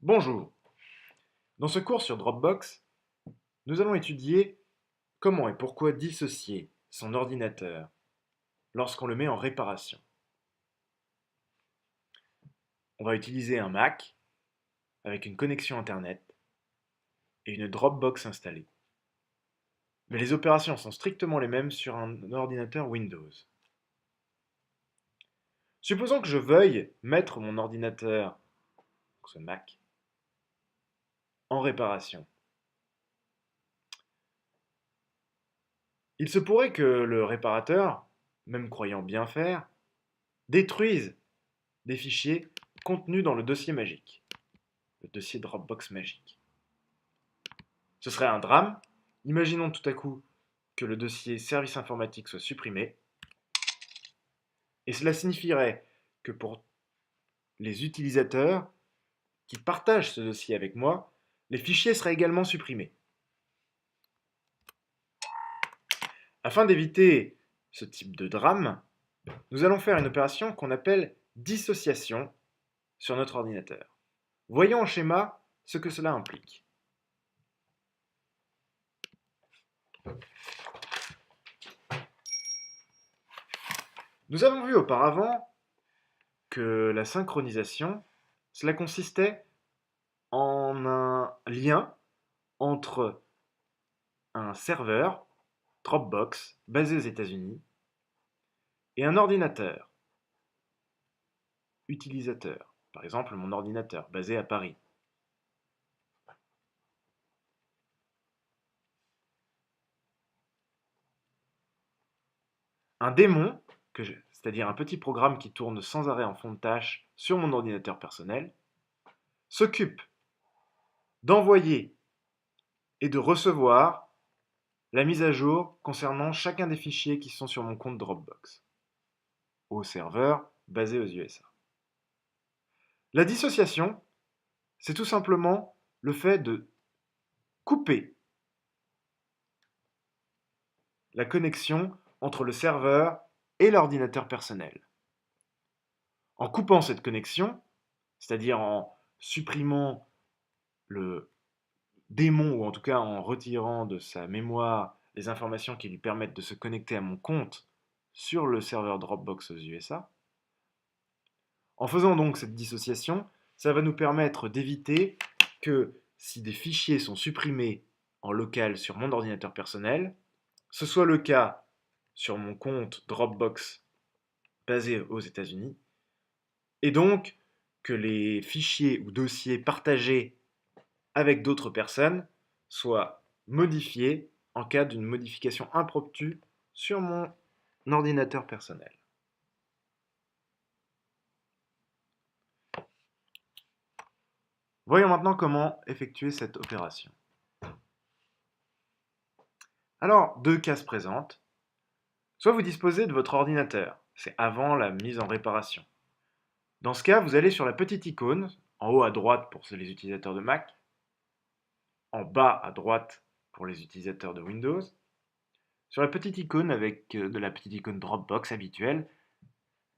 Bonjour. Dans ce cours sur Dropbox, nous allons étudier comment et pourquoi dissocier son ordinateur lorsqu'on le met en réparation. On va utiliser un Mac avec une connexion Internet et une Dropbox installée. Mais les opérations sont strictement les mêmes sur un ordinateur Windows. Supposons que je veuille mettre mon ordinateur, ce Mac, en réparation. Il se pourrait que le réparateur, même croyant bien faire, détruise des fichiers contenus dans le dossier magique, le dossier Dropbox magique. Ce serait un drame. Imaginons tout à coup que le dossier service informatique soit supprimé, et cela signifierait que pour les utilisateurs qui partagent ce dossier avec moi, les fichiers seraient également supprimés. Afin d'éviter ce type de drame, nous allons faire une opération qu'on appelle dissociation sur notre ordinateur. Voyons en schéma ce que cela implique. Nous avons vu auparavant que la synchronisation, cela consistait en un lien entre un serveur Dropbox basé aux États-Unis et un ordinateur utilisateur. Par exemple, mon ordinateur basé à Paris. Un démon, c'est-à-dire un petit programme qui tourne sans arrêt en fond de tâche sur mon ordinateur personnel, s'occupe d'envoyer et de recevoir la mise à jour concernant chacun des fichiers qui sont sur mon compte Dropbox au serveur basé aux USA. La dissociation, c'est tout simplement le fait de couper la connexion entre le serveur et l'ordinateur personnel. En coupant cette connexion, c'est-à-dire en supprimant le démon, ou en tout cas en retirant de sa mémoire les informations qui lui permettent de se connecter à mon compte sur le serveur Dropbox aux USA, en faisant donc cette dissociation, ça va nous permettre d'éviter que si des fichiers sont supprimés en local sur mon ordinateur personnel, ce soit le cas sur mon compte Dropbox basé aux États-Unis, et donc que les fichiers ou dossiers partagés avec d'autres personnes soient modifiés en cas d'une modification impromptue sur mon ordinateur personnel. Voyons maintenant comment effectuer cette opération. Alors, deux cas se présentent. Soit vous disposez de votre ordinateur, c'est avant la mise en réparation. Dans ce cas, vous allez sur la petite icône, en haut à droite pour les utilisateurs de Mac, en bas à droite pour les utilisateurs de Windows, sur la petite icône avec de la petite icône Dropbox habituelle,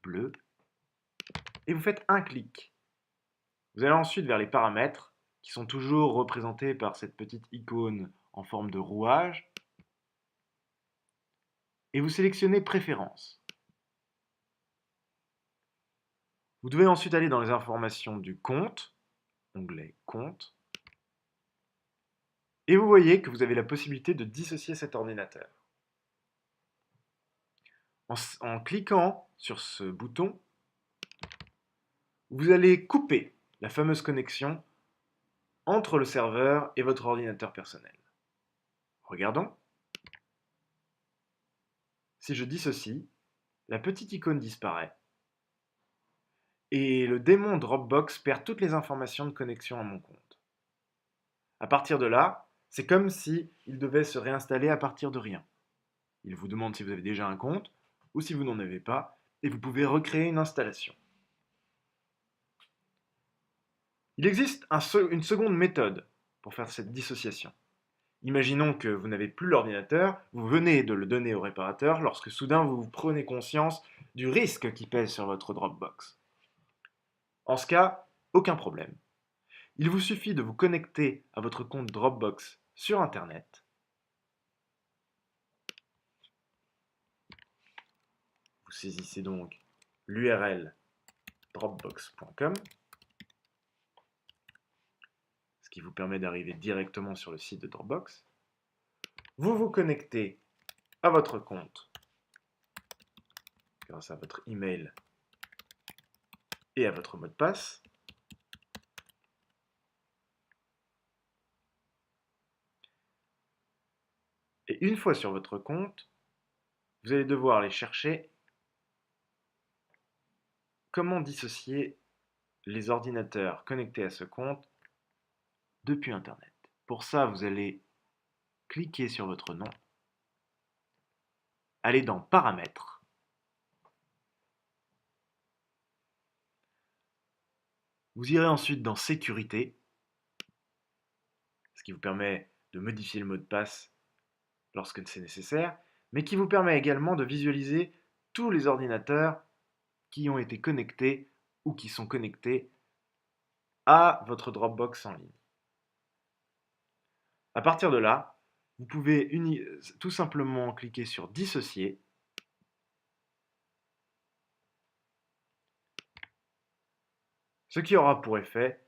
bleue, et vous faites un clic. Vous allez ensuite vers les paramètres, qui sont toujours représentés par cette petite icône en forme de rouage, et vous sélectionnez Préférences. Vous devez ensuite aller dans les informations du compte, onglet Compte, et vous voyez que vous avez la possibilité de dissocier cet ordinateur. En cliquant sur ce bouton, vous allez couper la fameuse connexion entre le serveur et votre ordinateur personnel. Regardons. Si je dissocie, la petite icône disparaît et le démon Dropbox perd toutes les informations de connexion à mon compte. À partir de là, c'est comme si il devait se réinstaller à partir de rien. Il vous demande si vous avez déjà un compte ou si vous n'en avez pas, et vous pouvez recréer une installation. Il existe une seconde méthode pour faire cette dissociation. Imaginons que vous n'avez plus l'ordinateur, vous venez de le donner au réparateur lorsque soudain vous prenez conscience du risque qui pèse sur votre Dropbox. En ce cas, aucun problème. Il vous suffit de vous connecter à votre compte Dropbox sur Internet. Vous saisissez donc l'URL dropbox.com, ce qui vous permet d'arriver directement sur le site de Dropbox. Vous vous connectez à votre compte grâce à votre email et à votre mot de passe. Et une fois sur votre compte, vous allez devoir aller chercher comment dissocier les ordinateurs connectés à ce compte depuis Internet. Pour ça, vous allez cliquer sur votre nom, aller dans Paramètres, vous irez ensuite dans Sécurité, ce qui vous permet de modifier le mot de passe lorsque c'est nécessaire, mais qui vous permet également de visualiser tous les ordinateurs qui ont été connectés ou qui sont connectés à votre Dropbox en ligne. À partir de là, vous pouvez tout simplement cliquer sur Dissocier, ce qui aura pour effet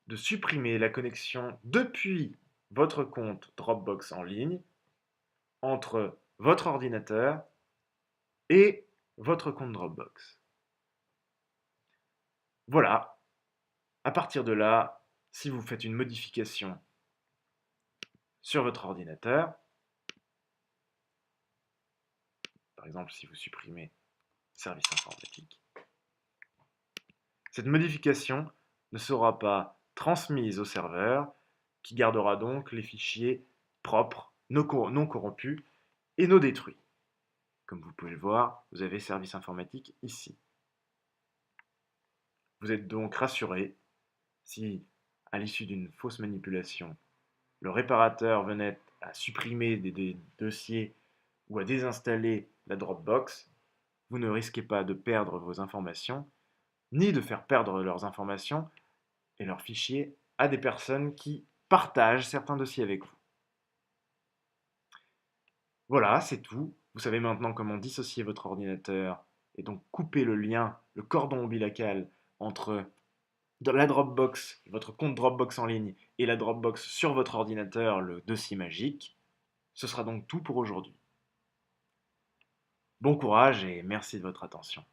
de supprimer la connexion depuis votre compte Dropbox en ligne entre votre ordinateur et votre compte Dropbox. Voilà, à partir de là, si vous faites une modification sur votre ordinateur, par exemple si vous supprimez service informatique, cette modification ne sera pas transmise au serveur qui gardera donc les fichiers propres, non corrompus et non détruits. Comme vous pouvez le voir, vous avez service informatique ici. Vous êtes donc rassuré si, à l'issue d'une fausse manipulation, le réparateur venait à supprimer des dossiers ou à désinstaller la Dropbox, vous ne risquez pas de perdre vos informations, ni de faire perdre leurs informations et leurs fichiers à des personnes qui partagent certains dossiers avec vous. Voilà, c'est tout. Vous savez maintenant comment dissocier votre ordinateur et donc couper le lien, le cordon ombilical entre la Dropbox, votre compte Dropbox en ligne et la Dropbox sur votre ordinateur, le dossier magique. Ce sera donc tout pour aujourd'hui. Bon courage et merci de votre attention.